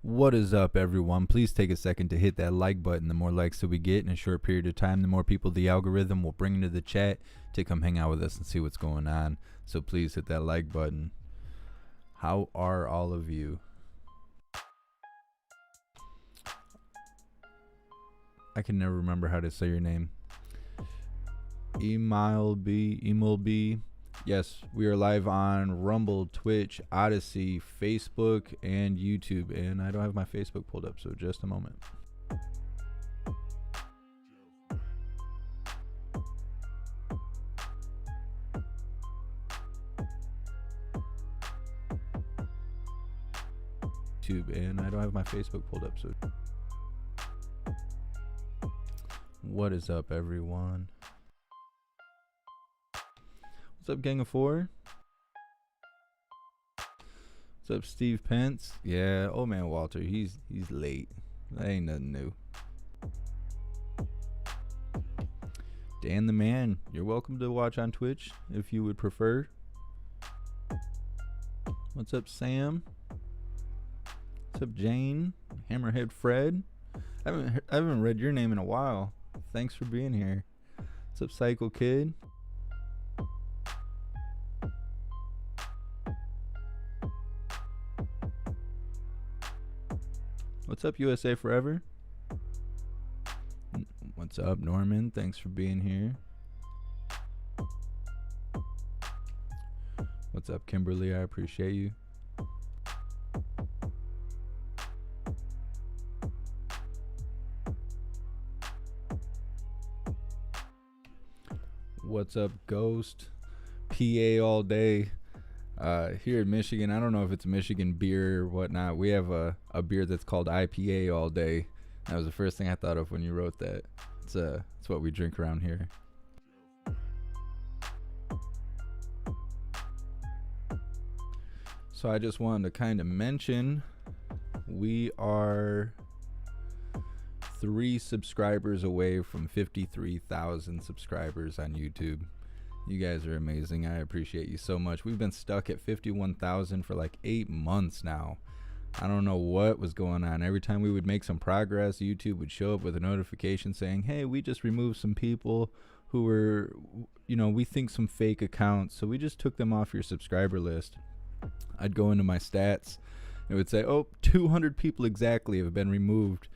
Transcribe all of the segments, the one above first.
What is up, everyone? Please take a second to hit that like button. The more likes that we get in a short period of time, the more people the algorithm will bring into the chat to come hang out with us and see what's going on. So please hit that like button. How are all of you? I can never remember how to say your name. Emil B. Yes, we are live on Rumble, Twitch, Odyssey, Facebook, and YouTube. And I don't have my Facebook pulled up, so just a moment. And I don't have my Facebook pulled up, so what is up, everyone? What's up, Gang of Four? What's up, Steve Pence? Yeah, old man Walter, he's late. That ain't nothing new. Dan the Man, you're welcome to watch on Twitch if you would prefer. What's up, Sam? What's up, Jane? Hammerhead Fred? I haven't read your name in a while. Thanks for being here. What's up, Psycho Kid? What's up, USA Forever? What's up, Norman? Thanks for being here. What's up, Kimberly? I appreciate you. What's up, Ghost? PA all day. Here in Michigan, I don't know if it's Michigan beer or whatnot. We have a beer that's called IPA all day. That was the first thing I thought of when you wrote that. It's what we drink around here. So I just wanted to kind of mention we are 3 subscribers away from 53,000 subscribers on YouTube. You guys are amazing. I appreciate you so much. We've been stuck at 51,000 for like 8 months now. I don't know what was going on. Every time we would make some progress, YouTube would show up with a notification saying, hey, we just removed some people who were, we think some fake accounts. So we just took them off your subscriber list. I'd go into my stats. It would say, 200 people exactly have been removed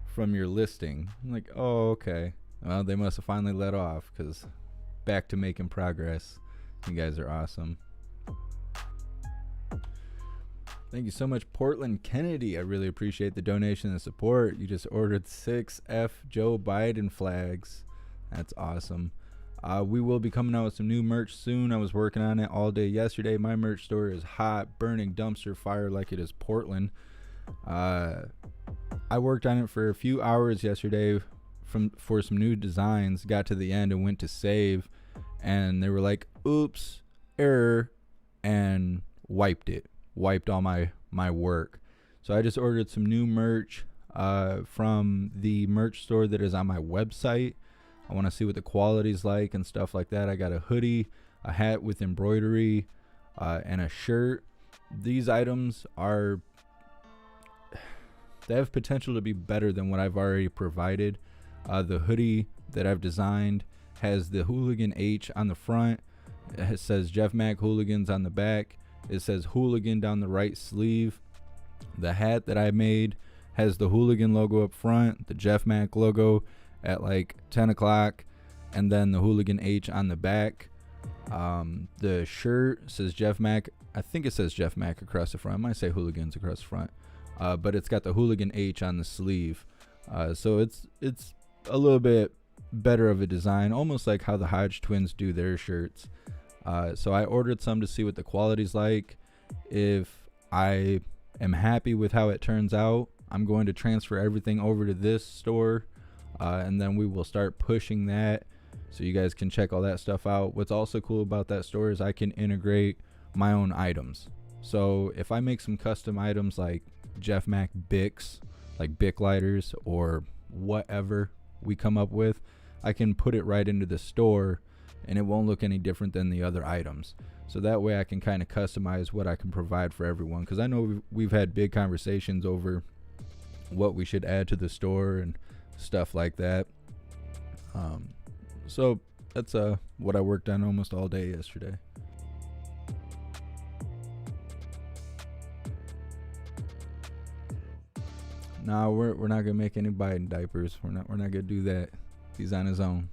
from your listing. I'm like, oh, okay. Well, they must have finally let off because back to making progress. You guys are awesome. Thank you so much, Portland Kennedy. I really appreciate the donation and support. You just ordered 6 Joe Biden flags. That's awesome. We will be coming out with some new merch soon. I was working on it all day yesterday. My merch store is hot, burning dumpster fire like it is Portland. I worked on it for a few hours yesterday for some new designs. Got to the end and went to save, and they were like, oops, error, and wiped all my work. So I just ordered some new merch from the merch store that is on my website. I want to see what the quality's like and stuff like that. I got a hoodie, a hat with embroidery, and a shirt. These items they have potential to be better than what I've already provided. The hoodie that I've designed has the Hooligan H on the front. It says Jeff Mack Hooligans on the back. It says Hooligan down the right sleeve. The hat that I made has the Hooligan logo up front, the Jeff Mack logo at like 10 o'clock, and then the Hooligan H on the back. The shirt says Jeff Mack. I think it says Jeff Mack across the front. I might say Hooligans across the front. But it's got the Hooligan H on the sleeve. So it's a little bit better of a design, almost like how the Hodge twins do their shirts. So I ordered some to see what the quality's like. If I am happy with how it turns out, I'm going to transfer everything over to this store, and then we will start pushing that so you guys can check all that stuff out. What's also cool about that store is I can integrate my own items. So if I make some custom items like Jeff Mack Bics, like Bic lighters or whatever we come up with, I can put it right into the store and it won't look any different than the other items. So that way I can kind of customize what I can provide for everyone, because I know we've had big conversations over what we should add to the store and stuff like that. So that's what I worked on almost all day yesterday. Nah, we're not gonna make any Biden diapers. We're not gonna do that. He's on his own.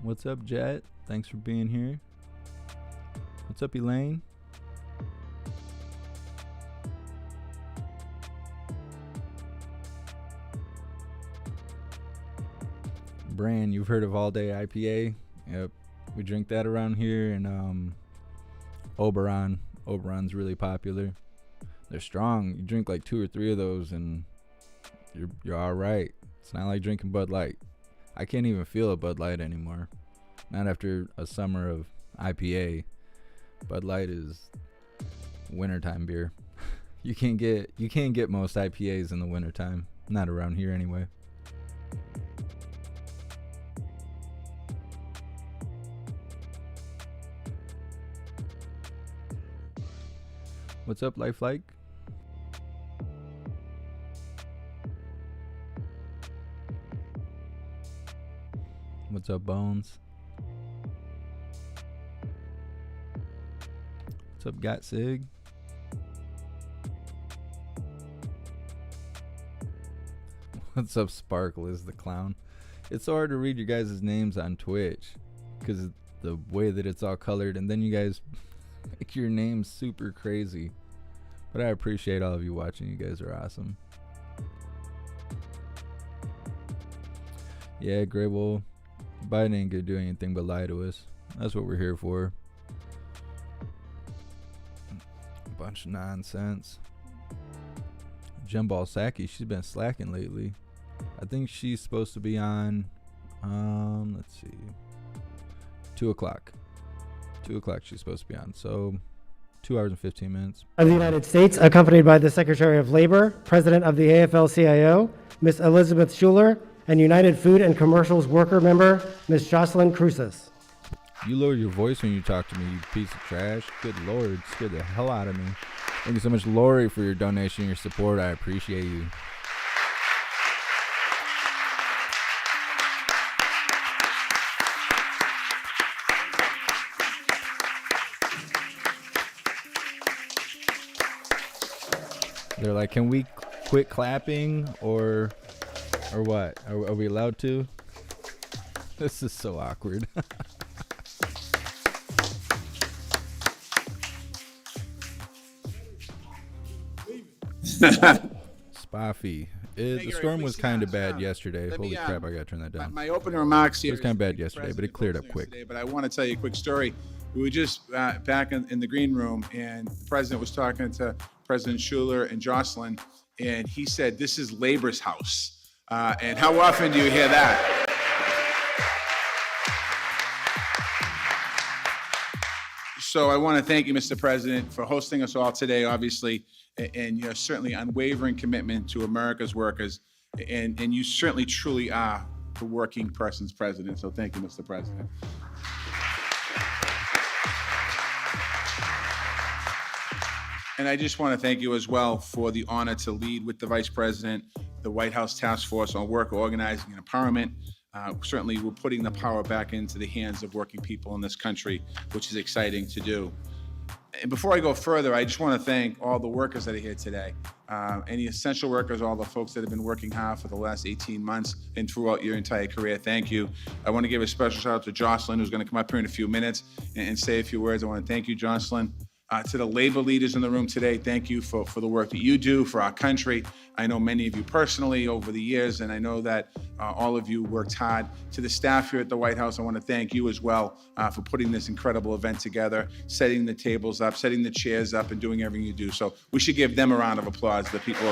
What's up, Jet? Thanks for being here. What's up, Elaine? Bran, you've heard of All Day IPA? Yep, we drink that around here. And Oberon's really popular. They're strong. You drink like 2 or 3 of those and you're all right. It's not like drinking Bud Light. I can't even feel a Bud Light anymore. Not after a summer of IPA. Bud Light is wintertime beer. You can't get most IPAs in the wintertime. Not around here anyway. What's up, Lifelike? What's up, Bones? What's up, Got Sig? What's up, Sparkle is the clown? It's so hard to read your guys' names on Twitch because the way that it's all colored, and then you guys make your names super crazy. But I appreciate all of you watching. You guys are awesome. Yeah, Gray Wolf. Biden ain't gonna do anything but lie to us. That's what we're here for. A bunch of nonsense. Jembal Saki, she's been slacking lately. I think she's supposed to be on, let's see, 2 o'clock. 2 o'clock she's supposed to be on. So 2 hours and 15 minutes. Of the United States, accompanied by the Secretary of Labor, President of the AFL-CIO, Ms. Elizabeth Schuler, and United Food and Commercials worker member, Ms. Jocelyn Cruces. You lower your voice when you talk to me, you piece of trash. Good Lord, scared the hell out of me. Thank you so much, Lori, for your donation and your support. I appreciate you. They're like, can we quit clapping or what? Are we allowed to? This is so awkward. Spoffy. The storm was kind of bad yesterday. Holy crap, I gotta turn that down. My opening remarks here. It was kind of bad yesterday, but it cleared up quick. But I want to tell you a quick story. We were just back in the green room, and the president was talking to President Schuler and Jocelyn, and he said, "This is Labor's house." And how often do you hear that? So I want to thank you, Mr. President, for hosting us all today, obviously, and your certainly unwavering commitment to America's workers, and you certainly truly are the working person's president. So thank you, Mr. President. And I just want to thank you as well for the honor to lead with the Vice President, the White House Task Force on Worker Organizing and Empowerment. Certainly, we're putting the power back into the hands of working people in this country, which is exciting to do. And before I go further, I just want to thank all the workers that are here today. Any essential workers, all the folks that have been working hard for the last 18 months and throughout your entire career, thank you. I want to give a special shout out to Jocelyn, who's going to come up here in a few minutes and say a few words. I want to thank you, Jocelyn. To the labor leaders in the room today, thank you for the work that you do for our country. I know many of you personally over the years, and I know that all of you worked hard. To the staff here at the White House, I want to thank you as well for putting this incredible event together, setting the tables up, setting the chairs up, and doing everything you do. So we should give them a round of applause, the people.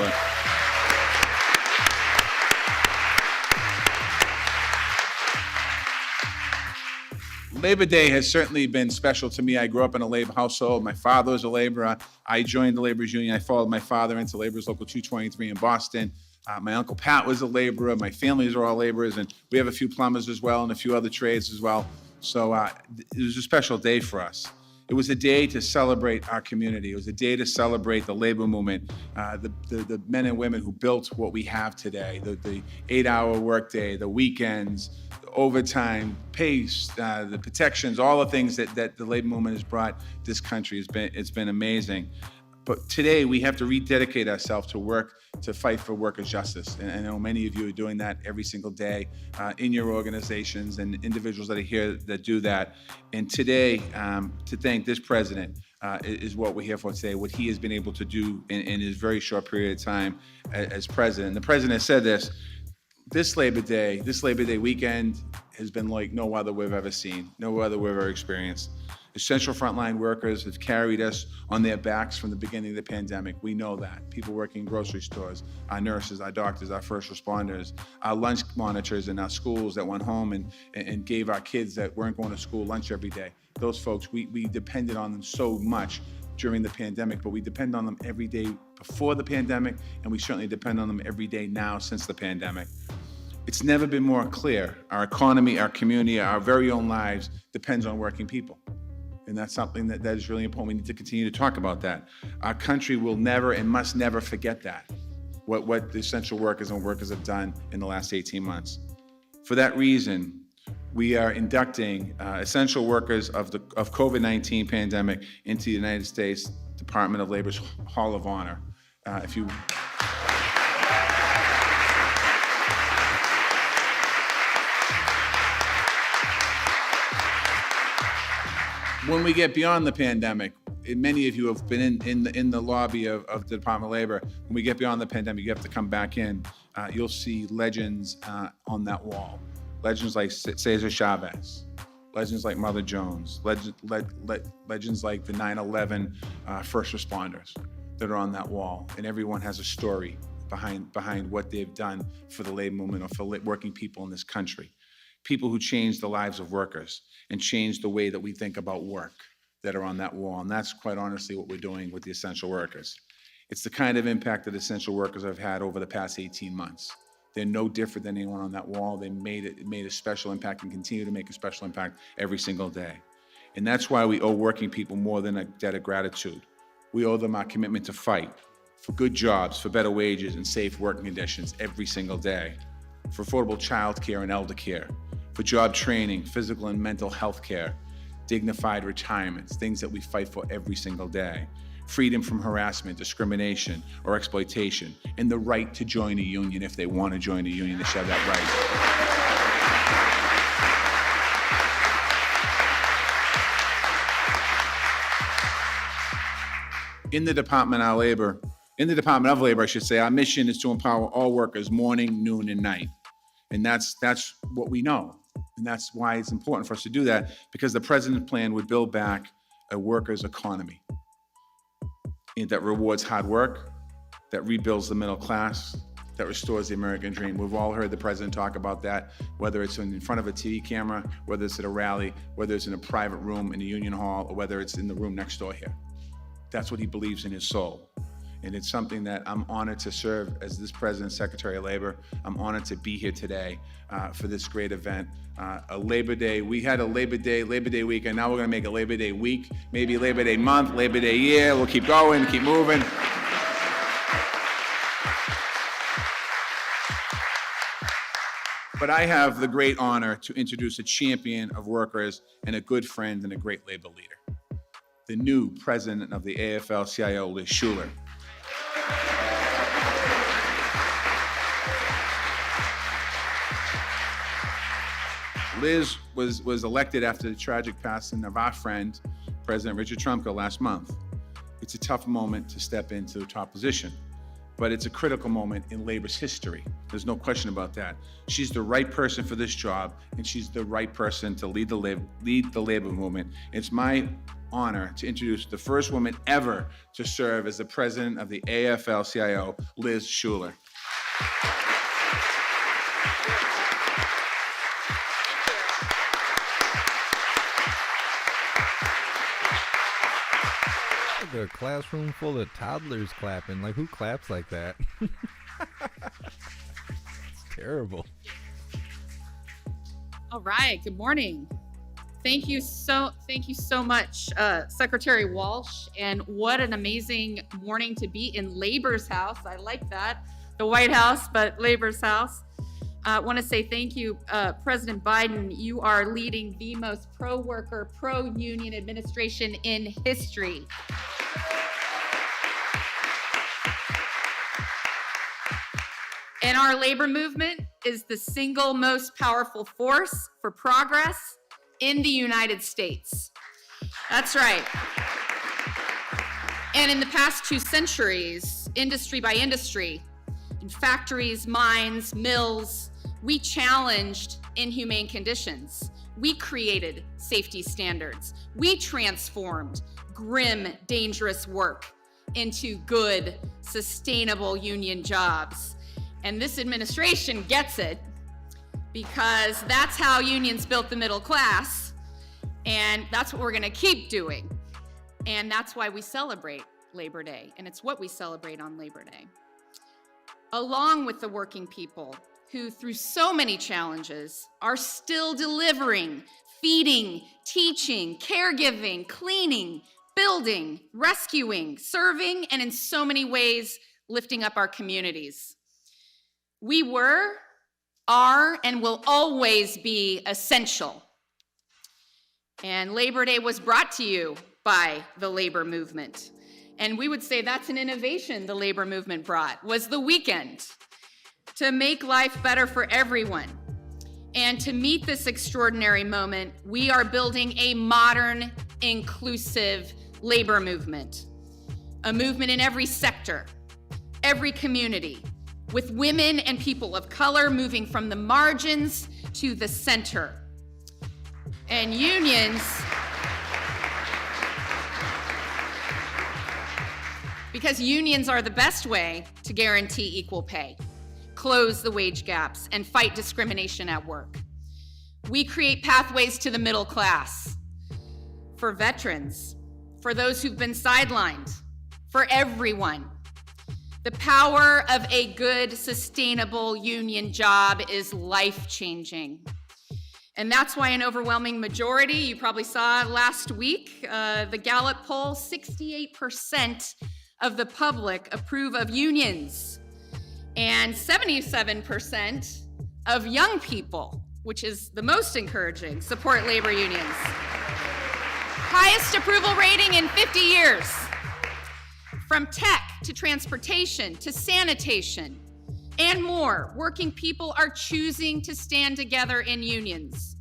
Labor Day has certainly been special to me. I grew up in a labor household. My father was a laborer. I joined the Laborers Union. I followed my father into Laborers Local 223 in Boston. My Uncle Pat was a laborer. My families are all laborers, and we have a few plumbers as well and a few other trades as well. So it was a special day for us. It was a day to celebrate our community. It was a day to celebrate the labor movement, the men and women who built what we have today, the 8-hour workday, the weekends, the overtime, pace, the protections, all the things that the labor movement has brought this country. It's been amazing. But today we have to rededicate ourselves to work to fight for workers' justice. And I know many of you are doing that every single day in your organizations, and individuals that are here that do that. And today, to thank this president is what we're here for today, what he has been able to do in his very short period of time as president. The president said this Labor Day weekend has been like no other we've ever seen, no other we've ever experienced. Essential frontline workers have carried us on their backs from the beginning of the pandemic. We know that. People working in grocery stores, our nurses, our doctors, our first responders, our lunch monitors in our schools that went home and gave our kids that weren't going to school lunch every day. Those folks, we depended on them so much during the pandemic, but we depend on them every day before the pandemic, and we certainly depend on them every day now since the pandemic. It's never been more clear. Our economy, our community, our very own lives depends on working people. And that's something that is really important. We need to continue to talk about that. Our country will never and must never forget that, what the essential workers and workers have done in the last 18 months. For that reason, we are inducting essential workers of COVID-19 pandemic into the United States Department of Labor's Hall of Honor. When we get beyond the pandemic, and many of you have been in the lobby of the Department of Labor. When we get beyond the pandemic, you have to come back in. You'll see legends on that wall. Legends like Cesar Chavez, legends like Mother Jones, legends like the 9/11 first responders that are on that wall. And everyone has a story behind what they've done for the labor movement or for working people in this country. People who changed the lives of workers and changed the way that we think about work that are on that wall. And that's quite honestly what we're doing with the essential workers. It's the kind of impact that essential workers have had over the past 18 months. They're no different than anyone on that wall. They made a special impact and continue to make a special impact every single day. And that's why we owe working people more than a debt of gratitude. We owe them our commitment to fight for good jobs, for better wages and safe working conditions every single day, for affordable child care and elder care, for job training, physical and mental health care, dignified retirements, things that we fight for every single day, freedom from harassment, discrimination, or exploitation, and the right to join a union if they want to join a union. They should have that right. In the Department of Labor, I should say, our mission is to empower all workers morning, noon, and night. And that's what we know. And that's why it's important for us to do that, because the president's plan would build back a workers' economy that rewards hard work, that rebuilds the middle class, that restores the American dream. We've all heard the president talk about that, whether it's in front of a TV camera, whether it's at a rally, whether it's in a private room in a union hall, or whether it's in the room next door here. That's what he believes in his soul. And it's something that I'm honored to serve as this President's Secretary of Labor. I'm honored to be here today for this great event. A Labor Day, we had a Labor Day weekend. Now we're gonna make a Labor Day week, maybe Labor Day month, Labor Day year. We'll keep going, keep moving. But I have the great honor to introduce a champion of workers and a good friend and a great labor leader, the new president of the AFL-CIO, Liz Shuler. Liz was elected after the tragic passing of our friend, President Richard Trumka, last month. It's a tough moment to step into the top position, but it's a critical moment in labor's history. There's no question about that. She's the right person for this job, and she's the right person to lead the labor movement. It's my honor to introduce the first woman ever to serve as the president of the AFL-CIO, Liz Shuler. A classroom full of toddlers clapping. Like, who claps like that? terrible. All right, good morning. Thank you so much, Secretary Walsh, and what an amazing morning to be in Labor's house. I like that, the White House, but Labor's house. I want to say thank you, President Biden. You are leading the most pro-worker, pro-union administration in history. And our labor movement is the single most powerful force for progress in the United States. That's right. And in the past 2 centuries, industry by industry, in factories, mines, mills, we challenged inhumane conditions. We created safety standards. We transformed grim, dangerous work into good, sustainable union jobs. And this administration gets it, because that's how unions built the middle class, and that's what we're gonna keep doing. And that's why we celebrate Labor Day, and it's what we celebrate on Labor Day. Along with the working people who, through so many challenges, are still delivering, feeding, teaching, caregiving, cleaning, building, rescuing, serving, and in so many ways, lifting up our communities. We were, are, and will always be essential. And Labor Day was brought to you by the labor movement. And we would say that's an innovation the labor movement brought, was the weekend, to make life better for everyone. And to meet this extraordinary moment, we are building a modern, inclusive labor movement, a movement in every sector, every community, with women and people of color moving from the margins to the center. And unions, because unions are the best way to guarantee equal pay, close the wage gaps, and fight discrimination at work. We create pathways to the middle class, for veterans, for those who've been sidelined, for everyone. The power of a good, sustainable union job is life-changing. And that's why an overwhelming majority, you probably saw last week, the Gallup poll, 68% of the public approve of unions, and 77% of young people, which is the most encouraging, support labor unions. Highest approval rating in 50 years. From tech to transportation to sanitation and more, working people are choosing to stand together in unions.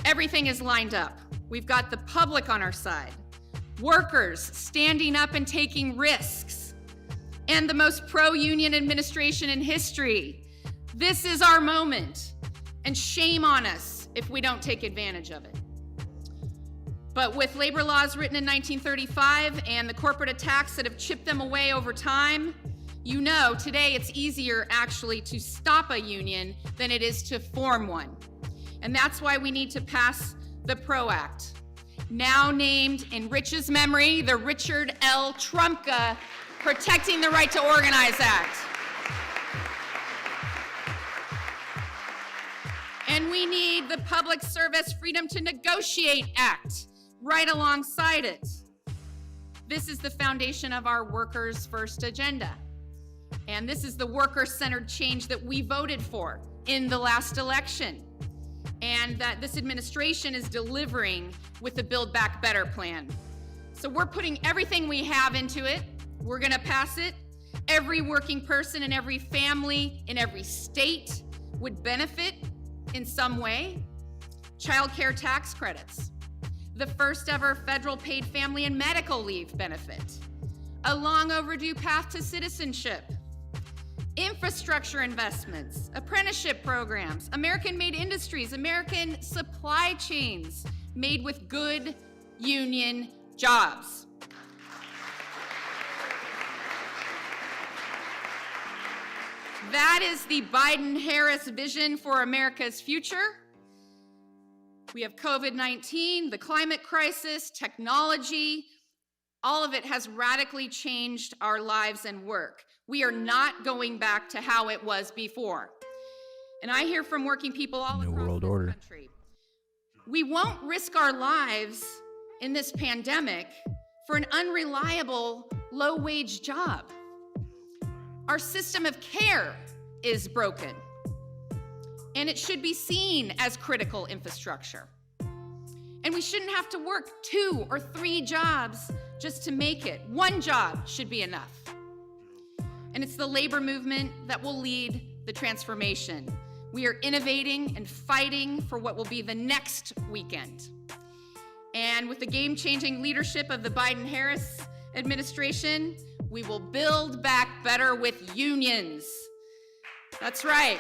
Everything is lined up. We've got the public on our side, workers standing up and taking risks, and the most pro-union administration in history. This is our moment, and shame on us if we don't take advantage of it. But with labor laws written in 1935 and the corporate attacks that have chipped them away over time, you know today it's easier actually to stop a union than it is to form one. And that's why we need to pass the PRO Act, now named in Rich's memory, the Richard L. Trumka Protecting the Right to Organize Act. And we need the Public Service Freedom to Negotiate Act right alongside it. This is the foundation of our Workers' First agenda. And this is the worker-centered change that we voted for in the last election, and that this administration is delivering with the Build Back Better plan. So we're putting everything we have into it. We're gonna pass it. Every working person and every family in every state would benefit in some way. Child care tax credits, the first ever federal paid family and medical leave benefit, a long overdue path to citizenship, infrastructure investments, apprenticeship programs, American-made industries, American supply chains made with good union jobs. That is the Biden-Harris vision for America's future. We have COVID-19, the climate crisis, technology. All of it has radically changed our lives and work. We are not going back to how it was before. And I hear from working people all New across World this Order. country. We won't risk our lives in this pandemic for an unreliable, low-wage job. Our system of care is broken, and it should be seen as critical infrastructure. And we shouldn't have to work 2 or 3 jobs just to make it. 1 job should be enough. And it's the labor movement that will lead the transformation. We are innovating and fighting for what will be the next weekend. And with the game-changing leadership of the Biden-Harris administration, we will build back better with unions. That's right.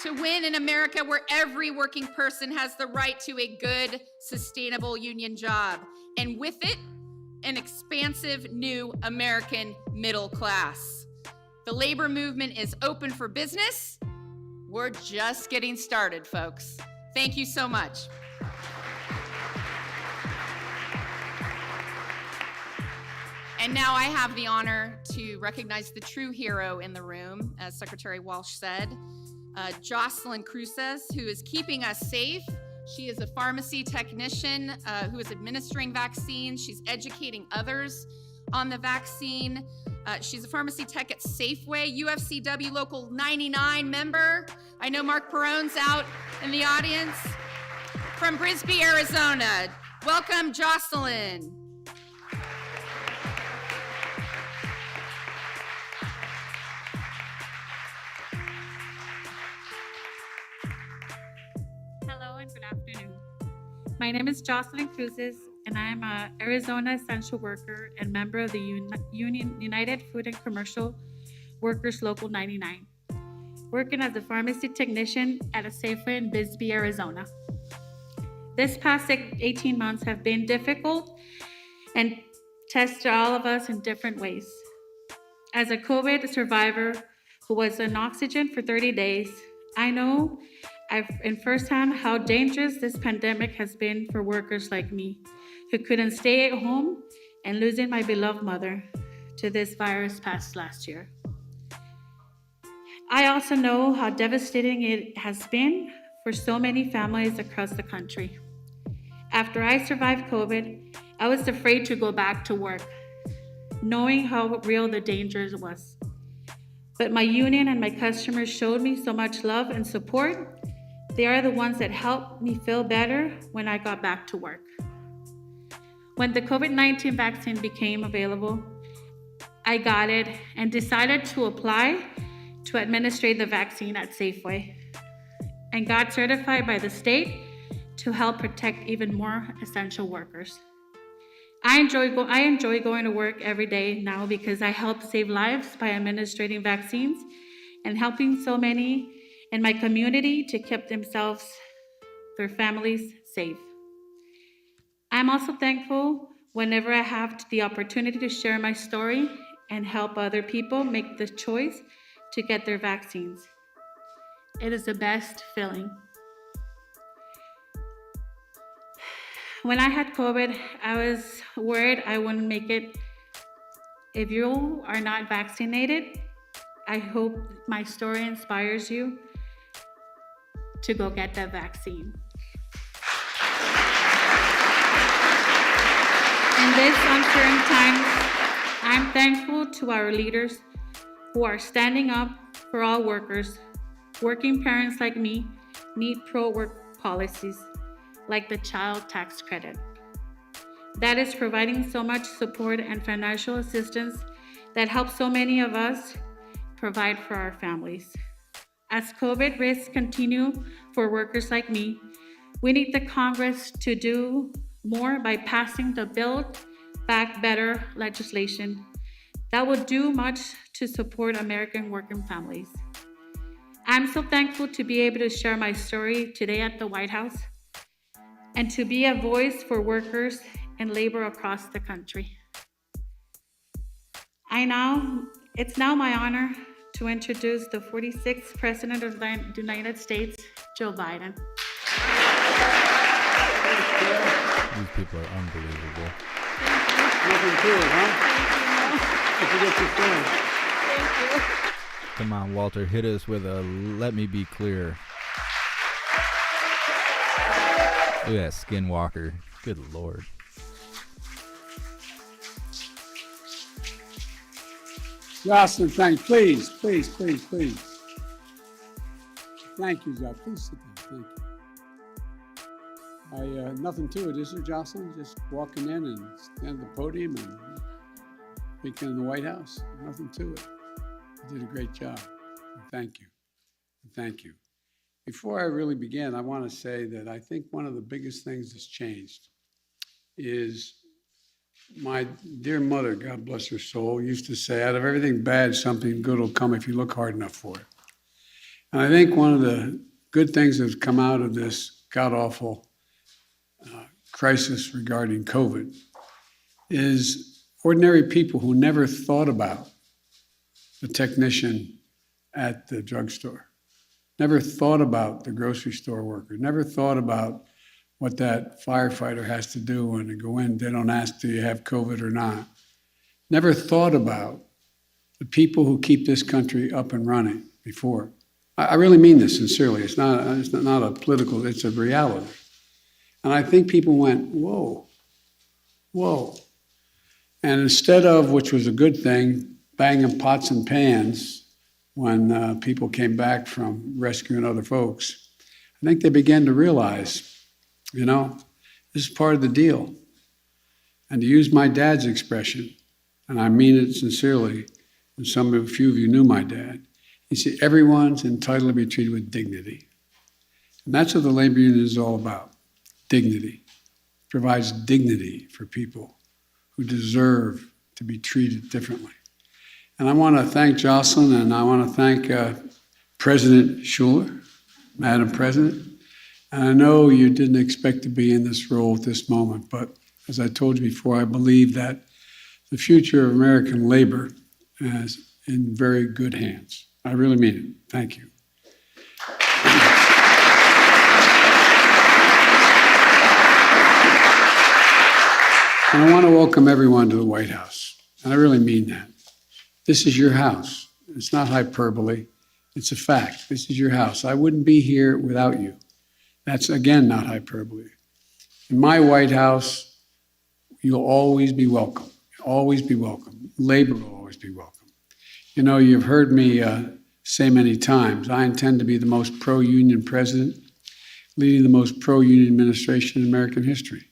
To win in America where every working person has the right to a good, sustainable union job. And with it, an expansive new American middle class. The labor movement is open for business. We're just getting started, folks. Thank you so much. And now I have the honor to recognize the true hero in the room, as Secretary Walsh said, Jocelyn Cruces, who is keeping us safe. She is a pharmacy technician who is administering vaccines. She's educating others on the vaccine. She's a pharmacy tech at Safeway, UFCW Local 99 member. I know Mark Perone's out in the audience. From Brisbane, Arizona. Welcome, Jocelyn. Hello and good afternoon. My name is Jocelyn Cruces, and I am an Arizona essential worker and member of the United Food and Commercial Workers Local 99, working as a pharmacy technician at a Safeway in Bisbee, Arizona. This past 18 months have been difficult and tested all of us in different ways. As a COVID survivor who was on oxygen for 30 days, I know in firsthand how dangerous this pandemic has been for workers like me, who couldn't stay at home and losing my beloved mother to this virus past last year. I also know how devastating it has been for so many families across the country. After I survived COVID, I was afraid to go back to work, knowing how real the danger was. But my union and my customers showed me so much love and support. They are the ones that helped me feel better when I got back to work. When the COVID-19 vaccine became available, I got it and decided to apply to administer the vaccine at Safeway and got certified by the state to help protect even more essential workers. I enjoy going to work every day now because I help save lives by administering vaccines and helping so many in my community to keep themselves, their families safe. I'm also thankful whenever I have the opportunity to share my story and help other people make the choice to get their vaccines. It is the best feeling. When I had COVID, I was worried I wouldn't make it. If you are not vaccinated, I hope my story inspires you to go get the vaccine. In this uncertain times, I'm thankful to our leaders who are standing up for all workers. Working parents like me need pro-work policies like the child tax credit. That is providing so much support and financial assistance that helps so many of us provide for our families. As COVID risks continue for workers like me, we need the Congress to do more by passing the Build Back Better legislation that will do much to support American working families. I'm so thankful to be able to share my story today at the White House and to be a voice for workers and labor across the country. It's now my honor to introduce the 46th President of the United States, Joe Biden. These people are unbelievable. Nothing to it, huh? If you get your phone. Come on, Walter, hit us with a "Let me be clear." Look at that Skinwalker. Good Lord. Jocelyn, please. Thank you, Jocelyn. Please sit down. Thank you. Nothing to it, is there, Jocelyn? Just walking in and standing at the podium and speaking in the White House. Nothing to it. You did a great job. Thank you. Thank you. Before I really begin, I want to say that I think one of the biggest things that's changed is my dear mother, God bless her soul, used to say, out of everything bad, something good will come if you look hard enough for it. And I think one of the good things that's come out of this god-awful crisis regarding COVID is ordinary people who never thought about the technician at the drugstore, never thought about the grocery store worker, never thought about what that firefighter has to do when they go in. They don't ask, do you have COVID or not? Never thought about the people who keep this country up and running before. I really mean this sincerely. It's not a political, it's a reality. And I think people went, whoa. And instead of, which was a good thing, banging pots and pans when people came back from rescuing other folks, I think they began to realize, this is part of the deal. And to use my dad's expression, and I mean it sincerely, and a few of you knew my dad, he said, everyone's entitled to be treated with dignity. And that's what the labor union is all about, dignity. It provides dignity for people who deserve to be treated differently. And I want to thank Jocelyn, and I want to thank President Schuler, Madam President. And I know you didn't expect to be in this role at this moment, but as I told you before, I believe that the future of American labor is in very good hands. I really mean it. Thank you. And I want to welcome everyone to the White House. And I really mean that. This is your house. It's not hyperbole. It's a fact. This is your house. I wouldn't be here without you. That's, again, not hyperbole. In my White House, you'll always be welcome. Always be welcome. Labor will always be welcome. You've heard me say many times, I intend to be the most pro-union president, leading the most pro-union administration in American history.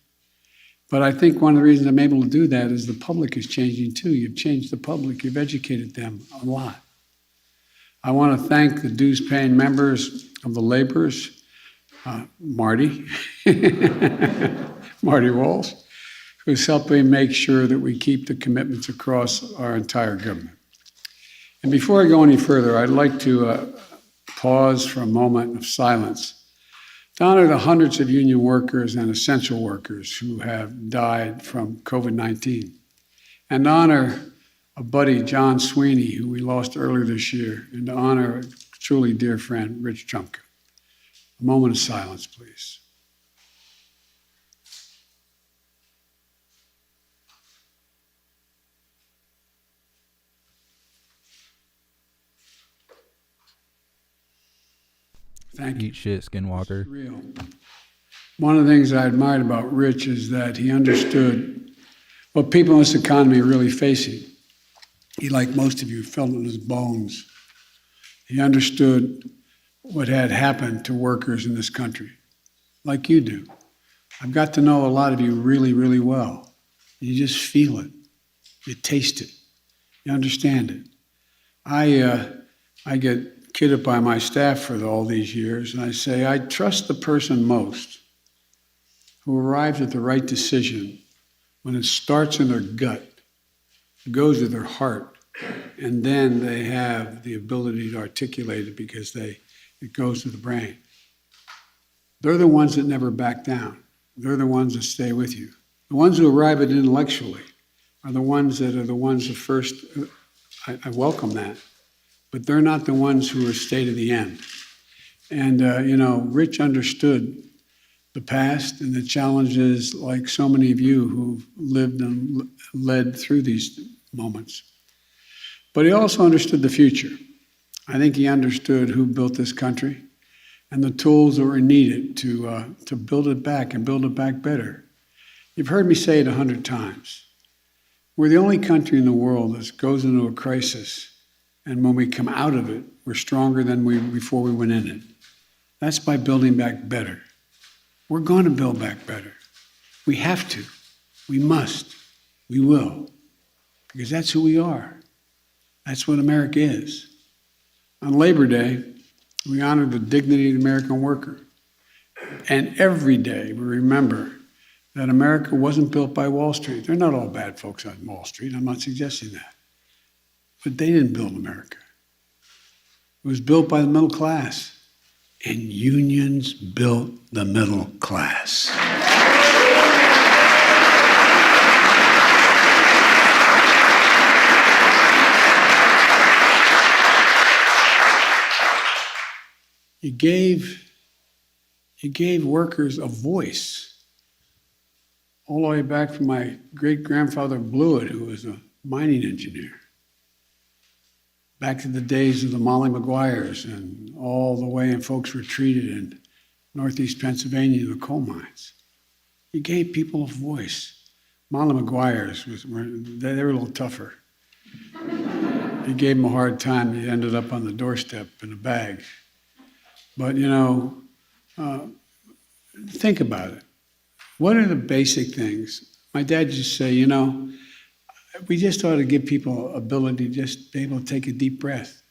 But I think one of the reasons I'm able to do that is the public is changing too. You've changed the public. You've educated them a lot. I want to thank the dues-paying members of the laborers, Marty, Marty Walsh, who's helping make sure that we keep the commitments across our entire government. And before I go any further, I'd like to pause for a moment of silence to honor the hundreds of union workers and essential workers who have died from COVID-19, and to honor a buddy, John Sweeney, who we lost earlier this year, and to honor a truly dear friend, Rich Chumka. A moment of silence, please. Thank you. Eat shit, Skinwalker. It's real. One of the things I admired about Rich is that he understood what people in this economy are really facing. He, like most of you, felt it in his bones. He understood what had happened to workers in this country, like you do. I've got to know a lot of you really, really well. You just feel it. You taste it. You understand it. I get kidded by my staff for all these years, and I say, I trust the person most who arrives at the right decision when it starts in their gut, goes to their heart, and then they have the ability to articulate it because it goes to the brain. They're the ones that never back down. They're the ones that stay with you. The ones who arrive at it intellectually are the ones that first, I welcome that, but they're not the ones who stay to the end. And, Rich understood the past and the challenges, like so many of you who've lived and led through these moments. But he also understood the future. I think he understood who built this country and the tools that were needed to build it back and build it back better. You've heard me say it 100 times. We're the only country in the world that goes into a crisis, and when we come out of it, we're stronger than before we went in it. That's by building back better. We're going to build back better. We have to. We must. We will. Because that's who we are. That's what America is. On Labor Day, we honor the dignity of the American worker. And every day we remember that America wasn't built by Wall Street. They're not all bad folks on Wall Street. I'm not suggesting that. But they didn't build America. It was built by the middle class. And unions built the middle class. You gave workers a voice. All the way back from my great-grandfather Blewett, who was a mining engineer. Back to the days of the Molly Maguires and all the way folks were treated in northeast Pennsylvania, the coal mines. You gave people a voice. Molly Maguires, they were a little tougher. You gave them a hard time, you ended up on the doorstep in a bag. But, think about it. What are the basic things? My dad used to say, we just ought to give people ability to just be able to take a deep breath,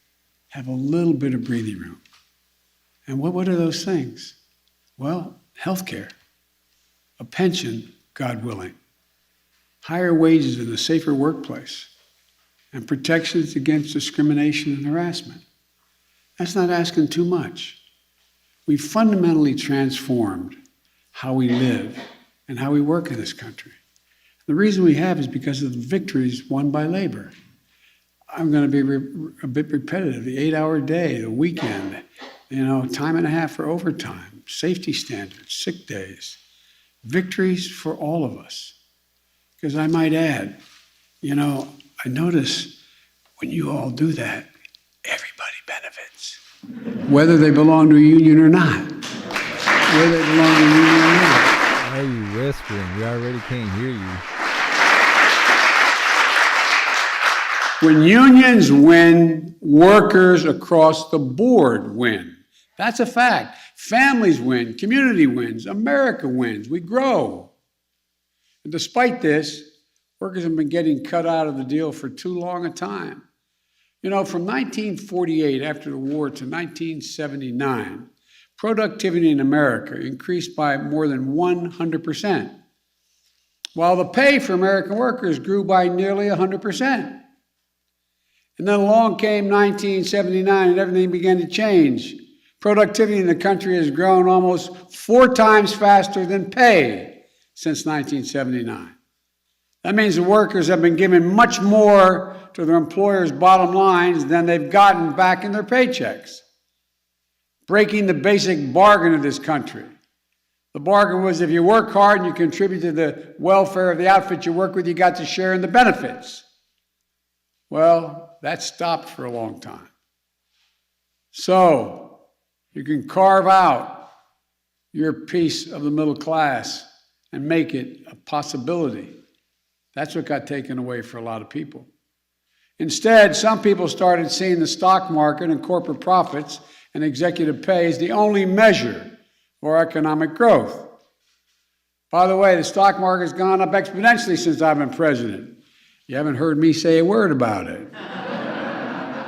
have a little bit of breathing room. And what are those things? Well, healthcare, a pension, God willing, higher wages in a safer workplace, and protections against discrimination and harassment. That's not asking too much. We've fundamentally transformed how we live and how we work in this country. The reason we have is because of the victories won by labor. I'm going to be a bit repetitive. The 8-hour day, the weekend, time and a half for overtime, safety standards, sick days, victories for all of us. Because I might add, I notice when you all do that, everybody benefits. Whether they belong to a union or not. Whether they belong to a union or not. Why are you whispering? We already can't hear you. When unions win, workers across the board win. That's a fact. Families win, community wins, America wins, we grow. And despite this, workers have been getting cut out of the deal for too long a time. From 1948, after the war, to 1979, productivity in America increased by more than 100%, while the pay for American workers grew by nearly 100%. And then along came 1979 and everything began to change. Productivity in the country has grown almost 4 times faster than pay since 1979. That means the workers have been given much more to their employers' bottom lines than they've gotten back in their paychecks, breaking the basic bargain of this country. The bargain was if you work hard and you contribute to the welfare of the outfit you work with, you got to share in the benefits. Well, that stopped for a long time. So you can carve out your piece of the middle class and make it a possibility. That's what got taken away for a lot of people. Instead, some people started seeing the stock market and corporate profits and executive pay as the only measure for economic growth. By the way, the stock market's gone up exponentially since I've been president. You haven't heard me say a word about it.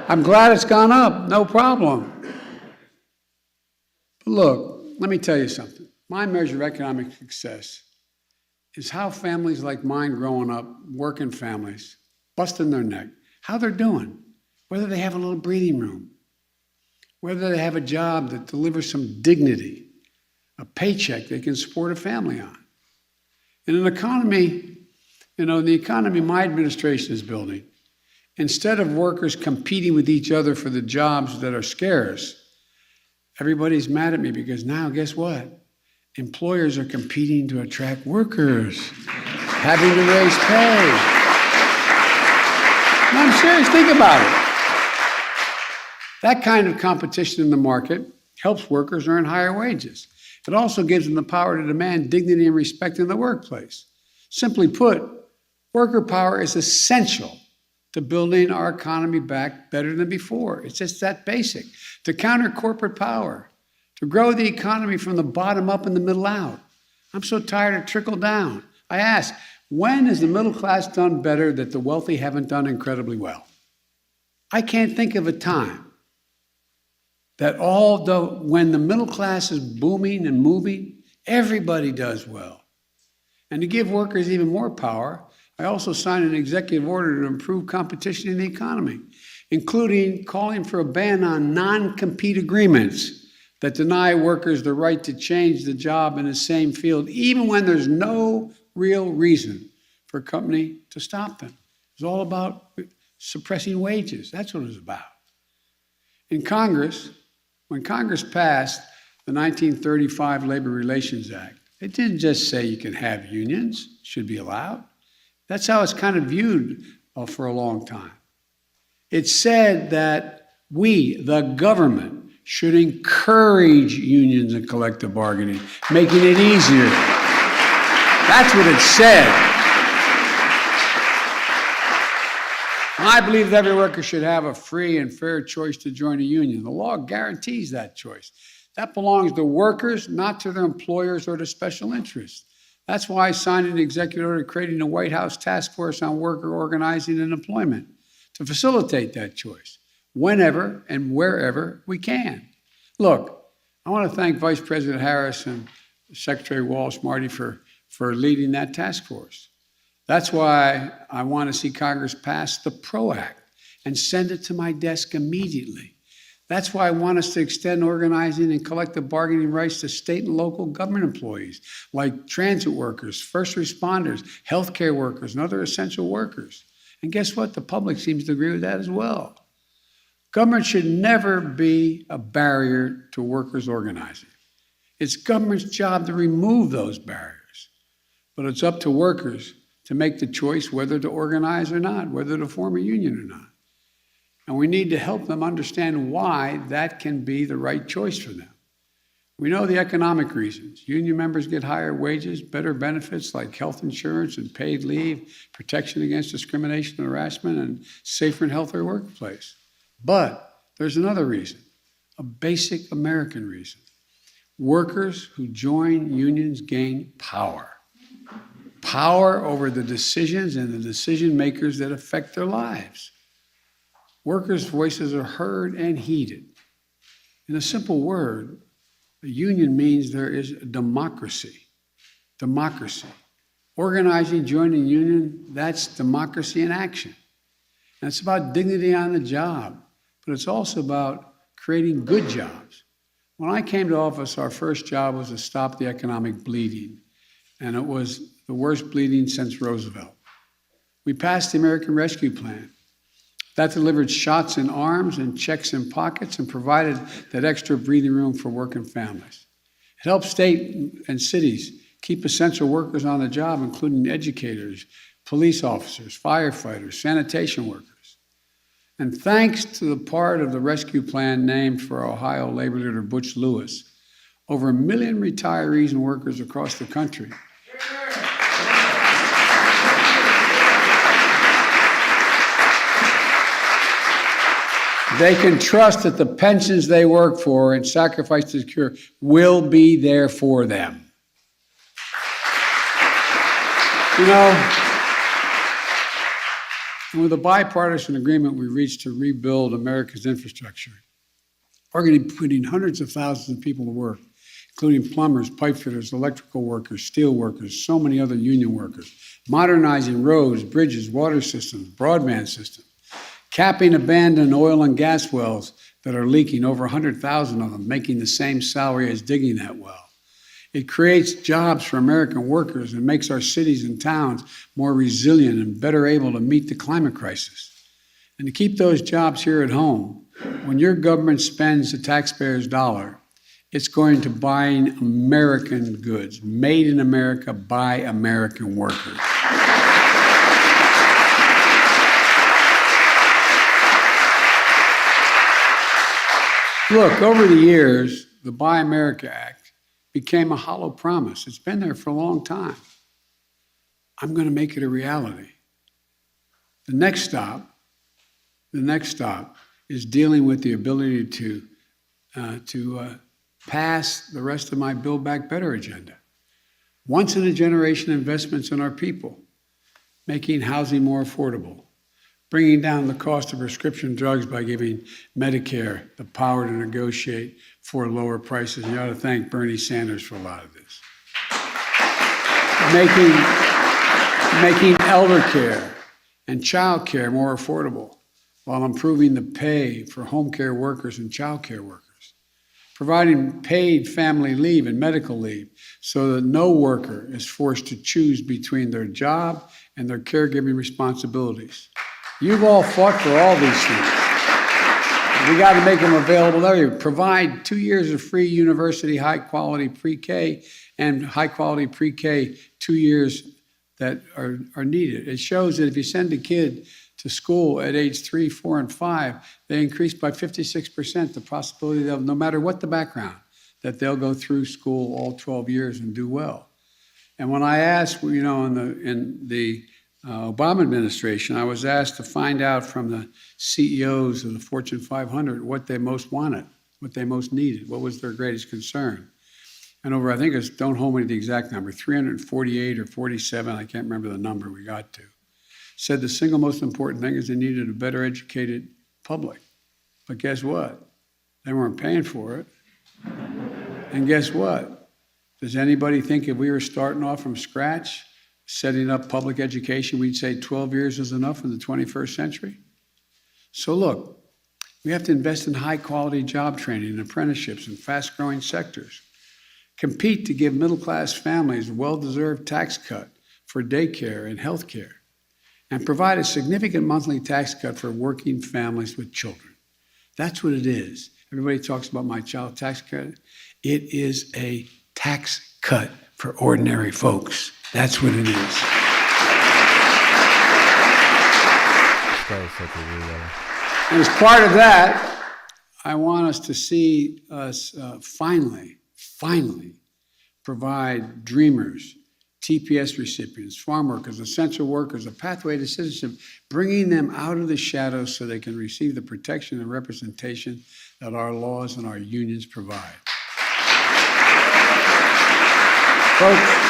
I'm glad it's gone up, no problem. But look, let me tell you something. My measure of economic success is how families like mine growing up, working families, busting their neck, how they're doing, whether they have a little breathing room, whether they have a job that delivers some dignity, a paycheck they can support a family on. In an economy, the economy my administration is building, instead of workers competing with each other for the jobs that are scarce, everybody's mad at me because now, guess what? Employers are competing to attract workers, having to raise pay. No, I'm serious. Think about it. That kind of competition in the market helps workers earn higher wages. It also gives them the power to demand dignity and respect in the workplace. Simply put, worker power is essential to building our economy back better than before. It's just that basic. To counter corporate power, to grow the economy from the bottom up and the middle out. I'm so tired of trickle down. I ask, when has the middle class done better that the wealthy haven't done incredibly well? I can't think of a time that when the middle class is booming and moving, everybody does well. And to give workers even more power, I also signed an executive order to improve competition in the economy, including calling for a ban on non-compete agreements that deny workers the right to change the job in the same field, even when there's no real reason for a company to stop them. It's all about suppressing wages. That's what it was about. In Congress, when Congress passed the 1935 Labor Relations Act, it didn't just say you can have unions, should be allowed. That's how it's kind of viewed for a long time. It said that we, the government, should encourage unions and collective bargaining, making it easier. That's what it said. And I believe that every worker should have a free and fair choice to join a union. The law guarantees that choice. That belongs to workers, not to their employers or to special interests. That's why I signed an executive order creating a White House task force on worker organizing and employment to facilitate that choice whenever and wherever we can. Look, I want to thank Vice President Harris and Secretary Walsh-Marty for leading that task force. That's why I want to see Congress pass the PRO Act and send it to my desk immediately. That's why I want us to extend organizing and collective bargaining rights to state and local government employees, like transit workers, first responders, healthcare workers, and other essential workers. And guess what? The public seems to agree with that as well. Government should never be a barrier to workers organizing. It's government's job to remove those barriers. But it's up to workers to make the choice whether to organize or not, whether to form a union or not. And we need to help them understand why that can be the right choice for them. We know the economic reasons. Union members get higher wages, better benefits like health insurance and paid leave, protection against discrimination and harassment, and safer and healthier workplace. But there's another reason, a basic American reason. Workers who join unions gain power. Power over the decisions and the decision makers that affect their lives. Workers' voices are heard and heeded. In a simple word, a union means there is a democracy. Democracy. Organizing, joining a union, that's democracy in action. And it's about dignity on the job, but it's also about creating good jobs. When I came to office, our first job was to stop the economic bleeding, and it was the worst bleeding since Roosevelt. We passed the American Rescue Plan. That delivered shots in arms and checks in pockets and provided that extra breathing room for working families. It helped state and cities keep essential workers on the job, including educators, police officers, firefighters, sanitation workers. And thanks to the part of the rescue plan named for Ohio labor leader Butch Lewis, over 1 million retirees and workers across the country they can trust that the pensions they work for and sacrifice to secure will be there for them. You know, with a bipartisan agreement we reached to rebuild America's infrastructure, we're going to be putting hundreds of thousands of people to work, including plumbers, pipe fitters, electrical workers, steel workers, so many other union workers, modernizing roads, bridges, water systems, broadband systems, capping abandoned oil and gas wells that are leaking, over 100,000 of them, making the same salary as digging that well. It creates jobs for American workers and makes our cities and towns more resilient and better able to meet the climate crisis. And to keep those jobs here at home, when your government spends the taxpayer's dollar, it's going to buying American goods, made in America by American workers. Look, over the years, the Buy America Act became a hollow promise. It's been there for a long time. I'm going to make it a reality. The next stop is dealing with the ability to pass the rest of my Build Back Better agenda. Once-in-a-generation investments in our people, making housing more affordable, bringing down the cost of prescription drugs by giving Medicare the power to negotiate for lower prices. You ought to thank Bernie Sanders for a lot of this. Making elder care and child care more affordable while improving the pay for home care workers and child care workers. Providing paid family leave and medical leave so that no worker is forced to choose between their job and their caregiving responsibilities. You've all fought for all these things. We got to make them available there. Provide 2 years of free university high-quality pre-K and high-quality pre-K 2 years that are needed. It shows that if you send a kid to school at age 3, 4, and 5, they increase by 56% the possibility that no matter what the background, that they'll go through school all 12 years and do well. And when I asked, in the Obama administration, I was asked to find out from the CEOs of the Fortune 500 what they most wanted, what they most needed, what was their greatest concern. And over, I think it's, don't hold me to the exact number, 348 or 47, I can't remember the number we got to, said the single most important thing is they needed a better educated public. But guess what? They weren't paying for it. And guess what? Does anybody think if we were starting off from scratch, setting up public education, we'd say 12 years is enough in the 21st century? So look, we have to invest in high quality job training and apprenticeships in fast growing sectors. Compete to give middle class families a well-deserved tax cut for daycare and health care. And provide a significant monthly tax cut for working families with children. That's what it is. Everybody talks about my child tax credit. It is a tax cut for ordinary folks. That's what it is. And as part of that, I want us to see us finally provide dreamers, TPS recipients, farm workers, essential workers, a pathway to citizenship, bringing them out of the shadows so they can receive the protection and representation that our laws and our unions provide. Folks,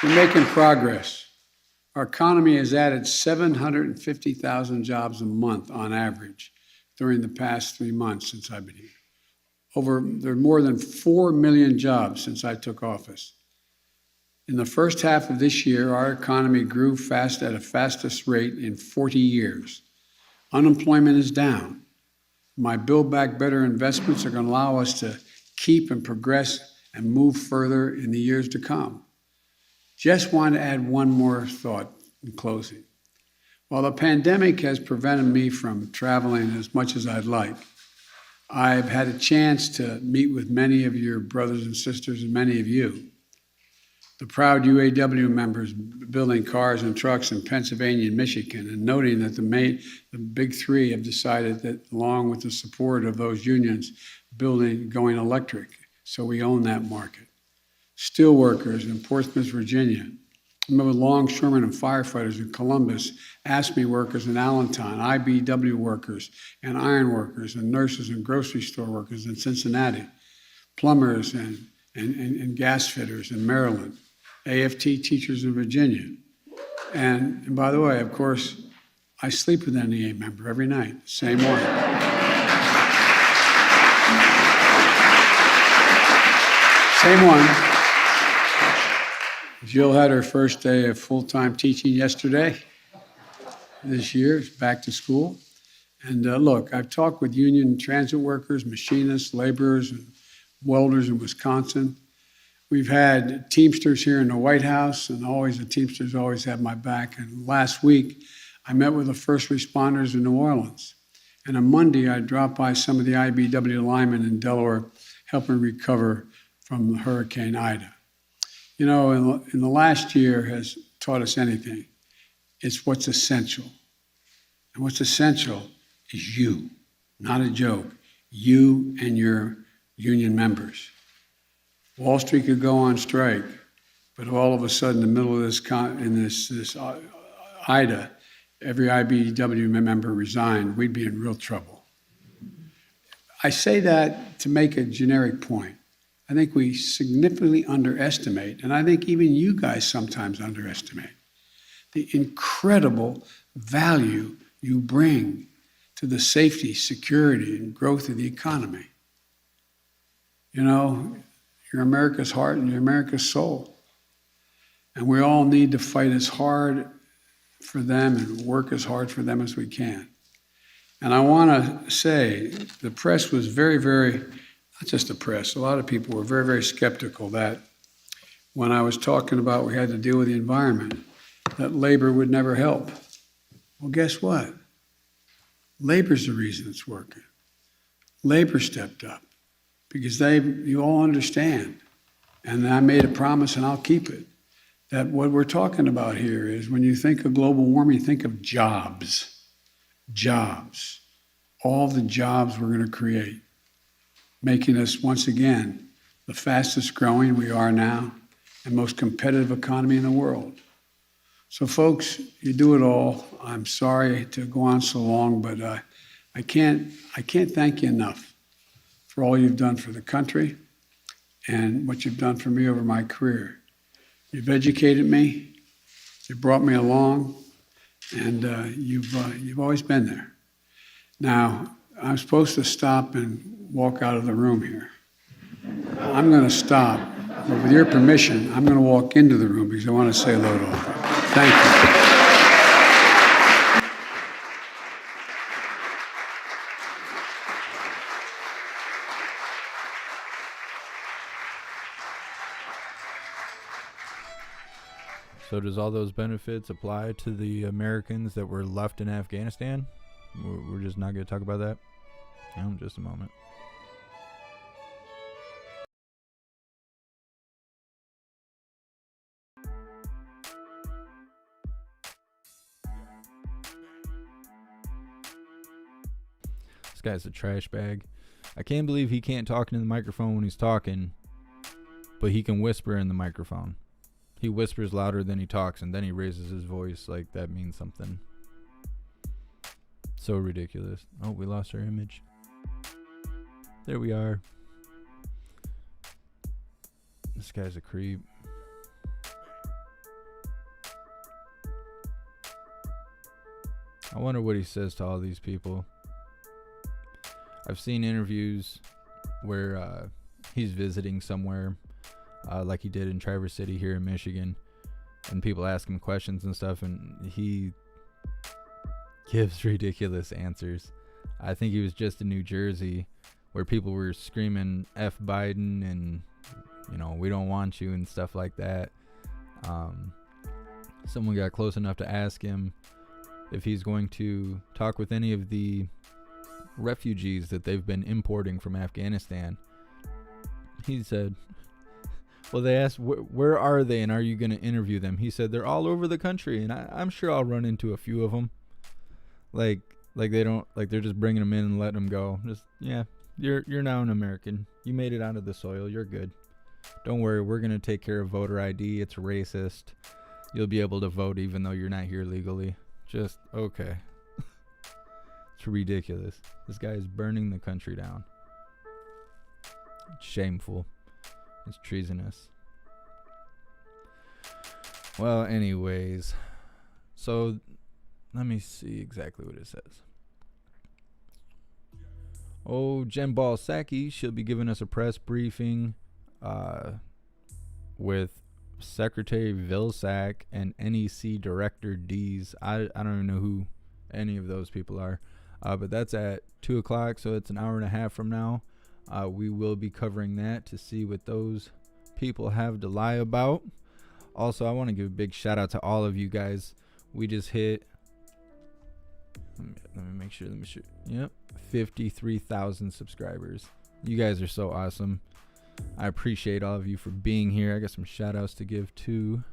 we're making progress. Our economy has added 750,000 jobs a month on average during the past 3 months since I've been here. There are more than 4 million jobs since I took office. In the first half of this year, our economy grew fast at a fastest rate in 40 years. Unemployment is down. My Build Back Better investments are going to allow us to keep and progress and move further in the years to come. Just want to add one more thought in closing. While the pandemic has prevented me from traveling as much as I'd like, I've had a chance to meet with many of your brothers and sisters and many of you. The proud UAW members building cars and trucks in Pennsylvania and Michigan, and noting that the big three have decided that, along with the support of those unions, going electric. So we own that market. Steelworkers in Portsmouth, Virginia. I remember longshoremen and firefighters in Columbus, ASME workers in Allentown, IBW workers and iron workers and nurses and grocery store workers in Cincinnati, plumbers and gas fitters in Maryland, AFT teachers in Virginia. And by the way, of course, I sleep with an NEA member every night, same one. Same one. Jill had her first day of full-time teaching yesterday. This year, it's back to school. And look, I've talked with union transit workers, machinists, laborers, and welders in Wisconsin. We've had Teamsters here in the White House, and the Teamsters always have my back. And last week, I met with the first responders in New Orleans. And on Monday, I dropped by some of the IBW linemen in Delaware, helping recover from Hurricane Ida. You know, in the last year has taught us anything. It's what's essential. And what's essential is you, not a joke. You and your union members. Wall Street could go on strike, but if all of a sudden, in the middle of this IDA, every IBEW member resigned, we'd be in real trouble. I say that to make a generic point. I think we significantly underestimate, and I think even you guys sometimes underestimate, the incredible value you bring to the safety, security, and growth of the economy. You know, you're America's heart and you're America's soul. And we all need to fight as hard for them and work as hard for them as we can. And I want to say the press was very, very, not just the press, a lot of people were very, very skeptical that when I was talking about we had to deal with the environment, that labor would never help. Well, guess what? Labor's the reason it's working. Labor stepped up because you all understand, and I made a promise and I'll keep it, that what we're talking about here is when you think of global warming, think of jobs. Jobs. All the jobs we're going to create, making us once again the fastest growing we are now and most competitive economy in the world. So folks, you do it all. I'm sorry to go on so long, but I can't thank you enough for all you've done for the country and what you've done for me over my career. You've educated me, you brought me along, and you've always been there. Now, I'm supposed to stop and walk out of the room here. I'm going to stop, but with your permission, I'm going to walk into the room because I want to say hello to all of you. Thank you. So does all those benefits apply to the Americans that were left in Afghanistan? We're just not going to talk about that? In just a moment. This guy's a trash bag. I can't believe he can't talk into the microphone when he's talking, but he can whisper in the microphone. He whispers louder than he talks, and then he raises his voice like that means something. So ridiculous. Oh, we lost our image. There we are. This guy's a creep. I wonder what he says to all these people. I've seen interviews where he's visiting somewhere, like he did in Traverse City here in Michigan, and people ask him questions and stuff, and he gives ridiculous answers. I think he was just in New Jersey where people were screaming F Biden and, you know, we don't want you and stuff like that. Someone got close enough to ask him if he's going to talk with any of the refugees that they've been importing from Afghanistan. He said, well, they asked, where are they and are you going to interview them? He said, they're all over the country, and I'm sure I'll run into a few of them. Like they don't, like they're just bringing them in and letting them go. Just, yeah, you're now an American. You made it out of the soil. You're good. Don't worry. We're going to take care of voter ID. It's racist. You'll be able to vote even though you're not here legally. Just, okay. It's ridiculous. This guy is burning the country down. It's shameful. It's treasonous. Well, anyways. So, let me see exactly what it says. Oh, Jen Balsacki, she'll be giving us a press briefing with Secretary Vilsack and NEC Director Dees. I don't even know who any of those people are. But that's at 2 o'clock, so it's an hour and a half from now. We will be covering that to see what those people have to lie about. Also, I want to give a big shout out to all of you guys. We just hit, let me make sure. Yep, 53,000 subscribers. You guys are so awesome. I appreciate all of you for being here. I got some shout outs to give too.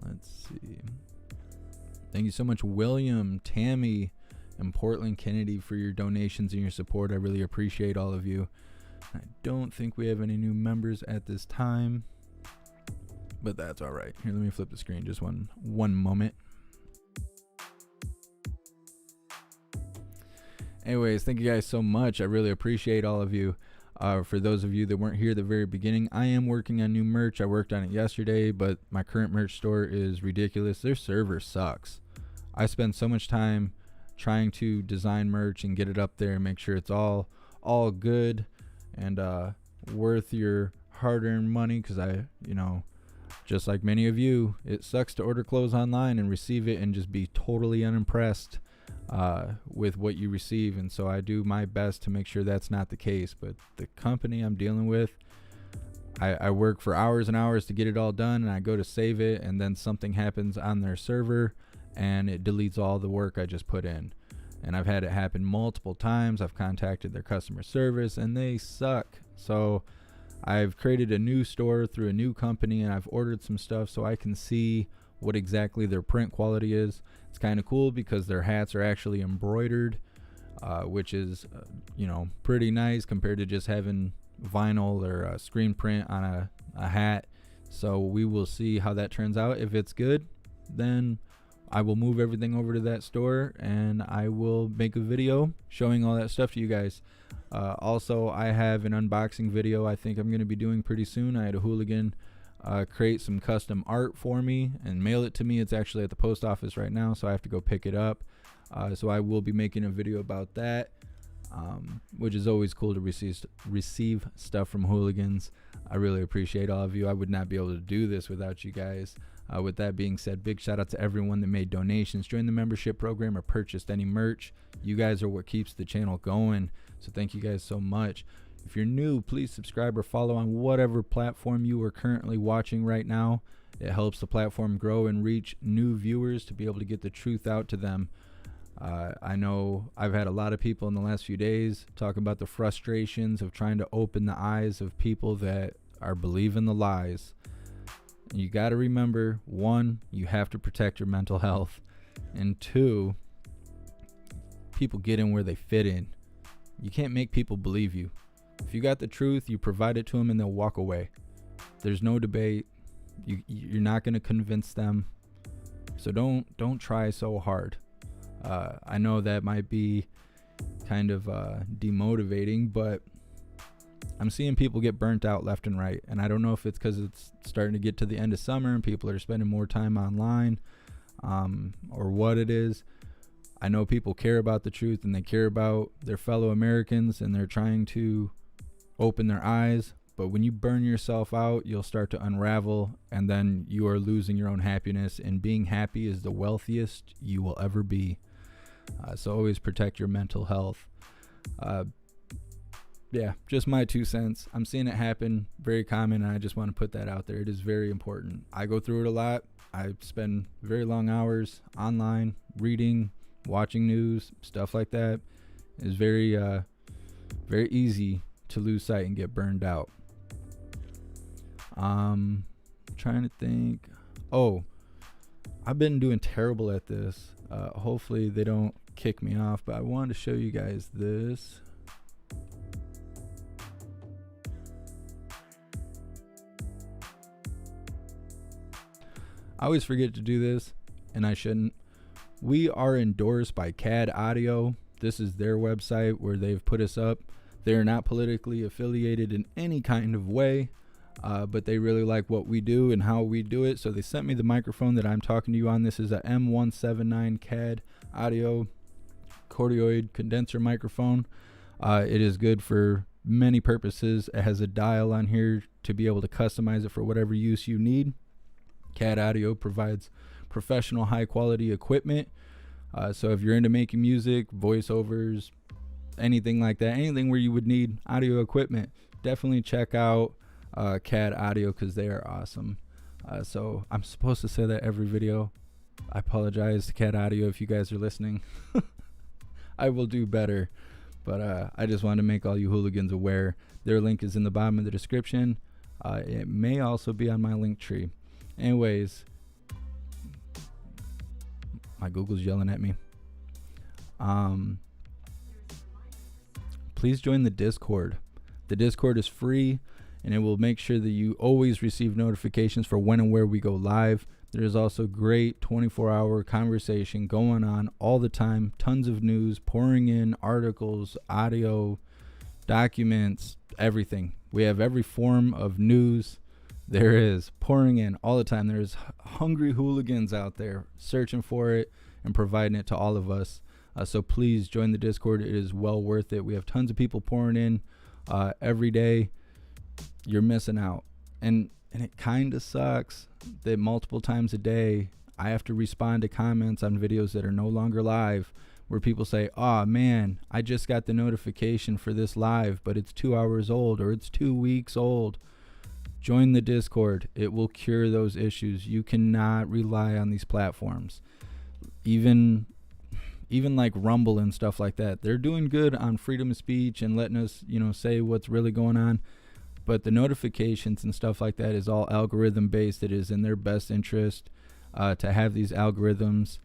Let's see. Thank you so much, William, Tammy, and Portland Kennedy for your donations and your support. I really appreciate all of you. I don't think we have any new members at this time, but that's all right. Here, let me flip the screen just one moment. Anyways, thank you guys so much. I really appreciate all of you. For those of you that weren't here at the very beginning, I am working on new merch. I worked on it yesterday, but my current merch store is ridiculous. Their server sucks. I spend so much time trying to design merch and get it up there and make sure it's all good and worth your hard-earned money, because just like many of you, it sucks to order clothes online and receive it and just be totally unimpressed with what you receive. And so I do my best to make sure that's not the case. But the company I'm dealing with, I work for hours and hours to get it all done, and I go to save it, and then something happens on their server and it deletes all the work I just put in. And I've had it happen multiple times. I've contacted their customer service and they suck. So I've created a new store through a new company, and I've ordered some stuff so I can see what exactly their print quality is. It's kind of cool because their hats are actually embroidered, which is pretty nice compared to just having vinyl or screen print on a hat. So we will see how that turns out. If it's good, then I will move everything over to that store and I will make a video showing all that stuff to you guys. Also, I have an unboxing video I think I'm going to be doing pretty soon. I had a hooligan create some custom art for me and mail it to me. It's actually at the post office right now, so I have to go pick it up. So I will be making a video about that, which is always cool to receive stuff from hooligans. I really appreciate all of you. I would not be able to do this without you guys. With that being said, big shout out to everyone that made donations, joined the membership program, or purchased any merch. You guys are what keeps the channel going, so thank you guys so much. If you're new, please subscribe or follow on whatever platform you are currently watching right now. It helps the platform grow and reach new viewers to be able to get the truth out to them. I know I've had a lot of people in the last few days talk about the frustrations of trying to open the eyes of people that are believing the lies. You got to remember, 1, you have to protect your mental health, and 2, people get in where they fit in. You can't make people believe you. If you got the truth, you provide it to them and they'll walk away. There's no debate. You're not going to convince them. So don't try so hard. I know that might be kind of demotivating, but I'm seeing people get burnt out left and right. And I don't know if it's because it's starting to get to the end of summer and people are spending more time online, or what it is. I know people care about the truth and they care about their fellow Americans and they're trying to open their eyes. But when you burn yourself out, you'll start to unravel, and then you are losing your own happiness. And being happy is the wealthiest you will ever be. So always protect your mental health. Yeah, just my 2 cents. I'm seeing it happen, very common, and I just want to put that out there. It is very important. I go through it a lot. I spend very long hours online reading, watching news, stuff like that. It's very easy to lose sight and get burned out. Trying to think. Oh, I've been doing terrible at this. Hopefully they don't kick me off, but I wanted to show you guys this. I always forget to do this, and I shouldn't. We are endorsed by CAD Audio. This is their website where they've put us up. They're not politically affiliated in any kind of way, but they really like what we do and how we do it. So they sent me the microphone that I'm talking to you on. This is a M179 CAD Audio cardioid condenser microphone. It is good for many purposes. It has a dial on here to be able to customize it for whatever use you need. CAD Audio provides professional high quality equipment. So if you're into making music, voiceovers, anything like that, anything where you would need audio equipment, definitely check out CAD Audio, because they are awesome. So I'm supposed to say that every video. I apologize to CAD Audio if you guys are listening. I will do better, but I just wanted to make all you hooligans aware. Their link is in the bottom of the description. It may also be on my link tree. Anyways, my Google's yelling at me. Please join the Discord. The Discord is free, and it will make sure that you always receive notifications for when and where we go live. There is also great 24-hour conversation going on all the time. Tons of news pouring in, articles, audio, documents, everything. We have every form of news there is pouring in all the time. There's hungry hooligans out there searching for it and providing it to all of us. So please join the Discord. It is well worth it. We have tons of people pouring in every day. You're missing out. And it kind of sucks that multiple times a day I have to respond to comments on videos that are no longer live where people say, "Oh man, I just got the notification for this live, but it's 2 hours old or it's 2 weeks old." Join the Discord. It will cure those issues. You cannot rely on these platforms. Even like Rumble and stuff like that. They're doing good on freedom of speech and letting us, say what's really going on. But the notifications and stuff like that is all algorithm based. It is in their best interest to have these algorithms.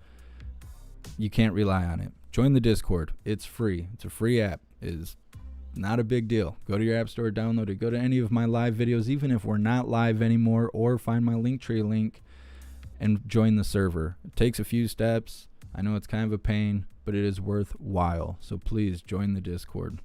You can't rely on it. Join the Discord. It's free. It's a free app. It is not a big deal. Go to your app store, download it. Go to any of my live videos, even if we're not live anymore, or find my Linktree link and join the server. It takes a few steps. I know it's kind of a pain, but it is worthwhile. So please join the Discord.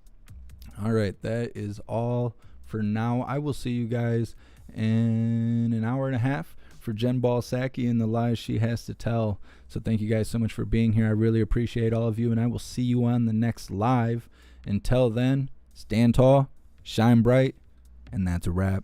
All right, that is all for now. I will see you guys in an hour and a half for Jen Balsacki and the lies she has to tell. So thank you guys so much for being here. I really appreciate all of you, and I will see you on the next live. Until then, stand tall, shine bright, and that's a wrap.